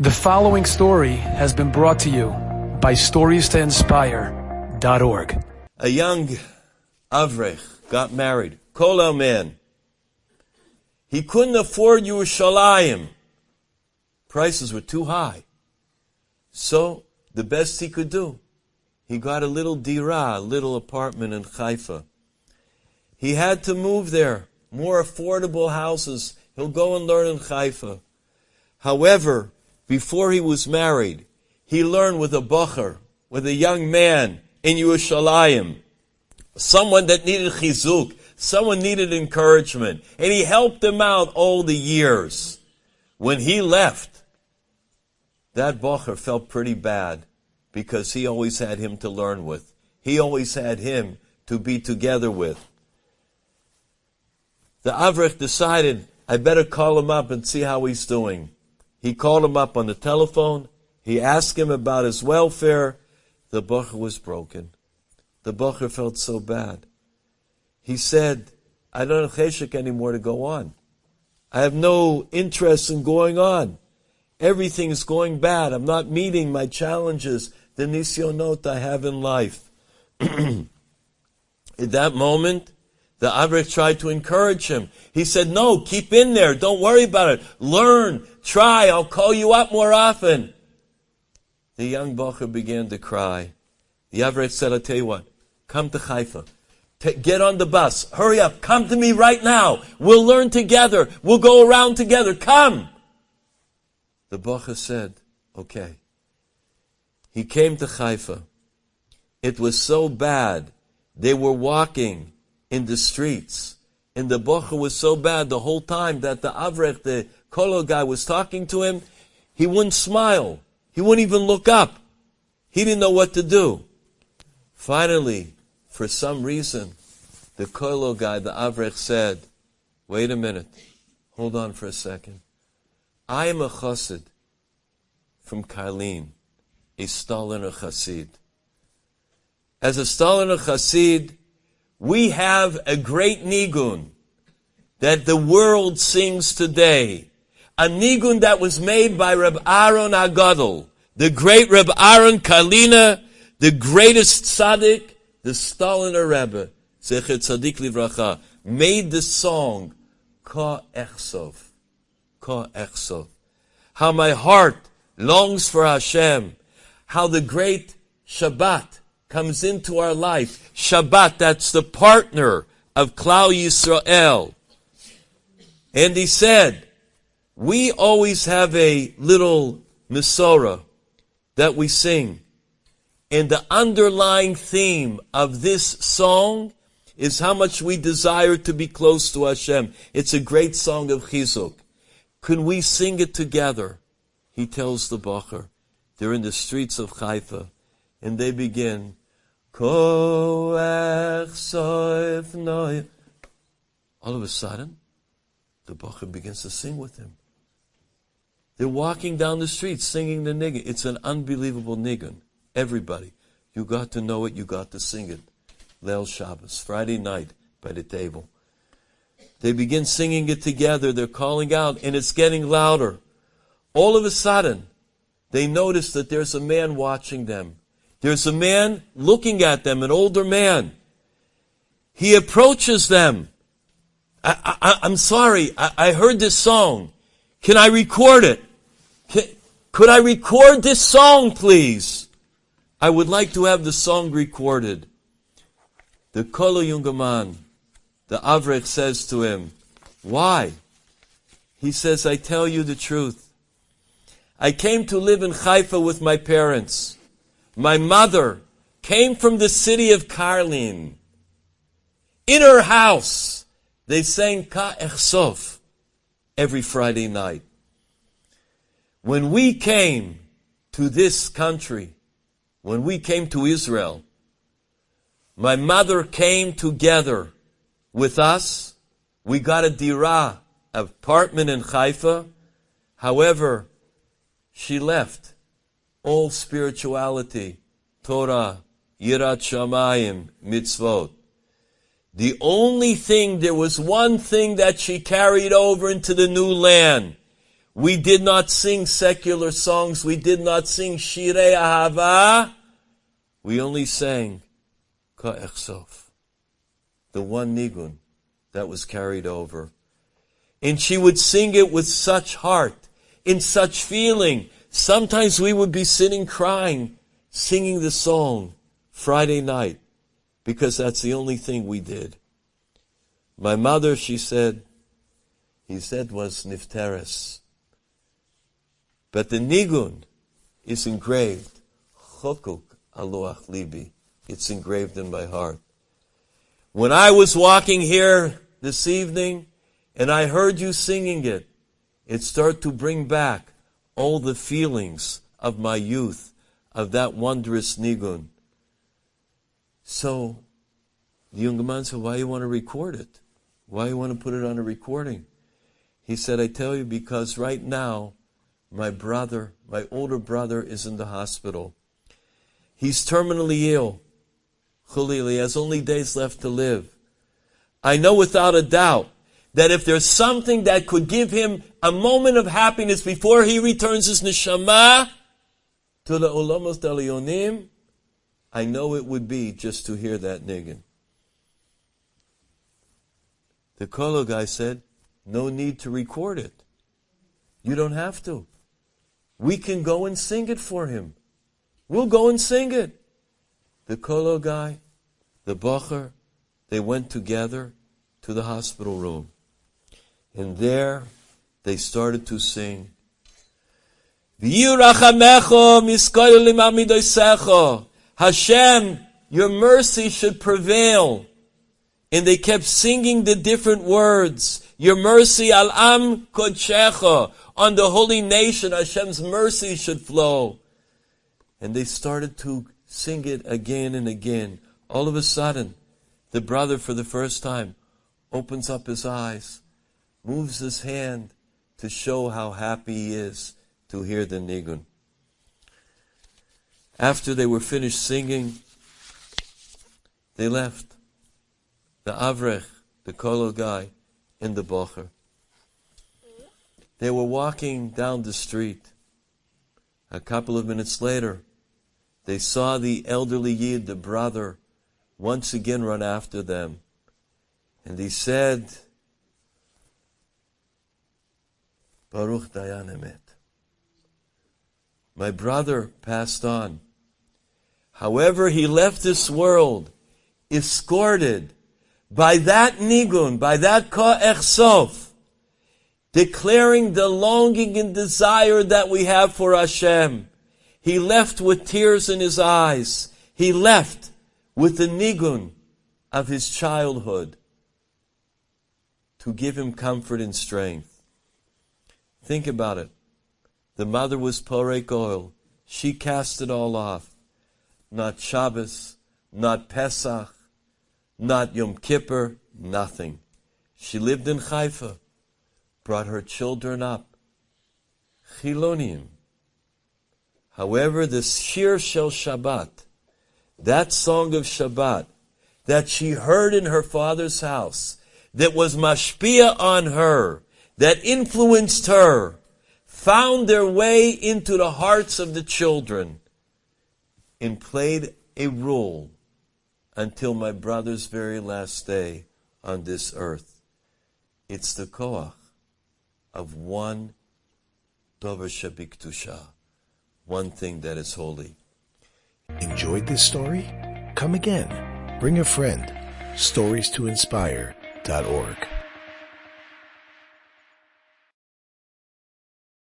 The following story has been brought to you by StoriesToInspire.org. A young Avrech got married, Kolel man. He couldn't afford Yerushalayim. Prices were too high. So, the best he could do, he got a little dira, a little apartment in Haifa. He had to move there. More affordable houses. He'll go and learn in Haifa. However, before he was married, he learned with a bocher, with a young man in Yerushalayim, someone that needed chizuk, someone needed encouragement, and he helped him out all the years. When he left, that bocher felt pretty bad because he always had him to learn with. He always had him to be together with. The Avrech decided, I better call him up and see how he's doing. He called him up on the telephone. He asked him about his welfare. The bocher was broken. The bocher felt so bad. He said, I don't have cheshek anymore to go on. I have no interest in going on. Everything's going bad. I'm not meeting my challenges, the nisyonot I have in life. At that moment, the Avrech tried to encourage him. He said, no, keep in there. Don't worry about it. Learn. Try. I'll call you up more often. The young bocher began to cry. The Avrech said, I'll tell you what. Come to Haifa. Get on the bus. Hurry up. Come to me right now. We'll learn together. We'll go around together. Come. The bocher said, okay. He came to Haifa. It was so bad. They were walking in the streets. And the bocher was so bad the whole time that the Avrech, the Kolo guy, was talking to him. He wouldn't smile. He wouldn't even look up. He didn't know what to do. Finally, for some reason, the Kolo guy, the Avrech, said, wait a minute. Hold on for a second. I am a chassid from Karlin, a Staliner chassid. As a Staliner chassid, we have a great nigun that the world sings today. A nigun that was made by Reb Aaron Agadol, the great Reb Aaron Kalina, the greatest tzaddik, the Staliner Rebbe, Zecher Tzadik Livracha, made the song, Ka Echsov, Ka Echsov. How my heart longs for Hashem. How the great Shabbat comes into our life. Shabbat, that's the partner of Klal Yisrael. And he said, we always have a little Mesorah that we sing. And the underlying theme of this song is how much we desire to be close to Hashem. It's a great song of Chizuk. Can we sing it together? He tells the bocher. They're in the streets of Haifa. And they begin, all of a sudden, the bocher begins to sing with him. They're walking down the street singing the nigun. It's an unbelievable nigun. Everybody, you got to know it, you got to sing it. Leil Shabbos, Friday night by the table. They begin singing it together. They're calling out, and it's getting louder. All of a sudden, they notice that there's a man watching them. There's a man looking at them, an older man. He approaches them. I'm sorry, I heard this song. Can I record it? Could I record this song, please? I would like to have the song recorded. The Kolo Yungaman, the Avrech, says to him, why? He says, I tell you the truth. I came to live in Haifa with my parents. My mother came from the city of Karlin. In her house, they sang Ka Echsov every Friday night. When we came to this country, when we came to Israel, my mother came together with us. We got a dira, apartment in Haifa. However, she left all spirituality, Torah, Yirat Shamayim, mitzvot. The only thing, there was one thing that she carried over into the new land. We did not sing secular songs. We did not sing Shirei Ahava. We only sang Ka'ech Sof, the one nigun that was carried over. And she would sing it with such heart, in such feeling. Sometimes we would be sitting crying, singing the song Friday night, because that's the only thing we did. My mother, he said was Nifteres. But the nigun is engraved, Chokuk Aloach Libi. It's engraved in my heart. When I was walking here this evening, and I heard you singing it, it started to bring back all the feelings of my youth, of that wondrous nigun. So, the young man said, why you want to record it? Why you want to put it on a recording? He said, I tell you, because right now, my older brother is in the hospital. He's terminally ill. Khalil, he has only days left to live. I know without a doubt that if there's something that could give him a moment of happiness before he returns his neshama to the Olamos Dalionim, I know it would be just to hear that nigun. The Kolo guy said, no need to record it. You don't have to. We can go and sing it for him. We'll go and sing it. The Kolo guy, the Bocher, they went together to the hospital room. And there they started to sing. Hashem, your mercy should prevail. And they kept singing the different words. Your mercy, al-am kodshecha, on the holy nation, Hashem's mercy should flow. And they started to sing it again and again. All of a sudden, the brother for the first time opens up his eyes, moves his hand to show how happy he is to hear the nigun. After they were finished singing, they left. The Avrech, the Kolo guy, and the Bocher. They were walking down the street. A couple of minutes later, they saw the elderly Yid, the brother, once again run after them. And he said, Baruch Dayan Emet. My brother passed on. However, he left this world escorted by that nigun, by that ka'ech sof, declaring the longing and desire that we have for Hashem. He left with tears in his eyes. He left with the nigun of his childhood to give him comfort and strength. Think about it. The mother was porek oil. She cast it all off. Not Shabbos, not Pesach, not Yom Kippur, nothing. She lived in Haifa, brought her children up. Chilonim. However, the Shir Shel Shabbat, that song of Shabbat, that she heard in her father's house, that was mashpia on her, that influenced her, found their way into the hearts of the children and played a role until my brother's very last day on this earth. It's the koach of one dover shebiktusha, one thing that is holy. Enjoyed this story? Come again. Bring a friend. StoriesToInspire.org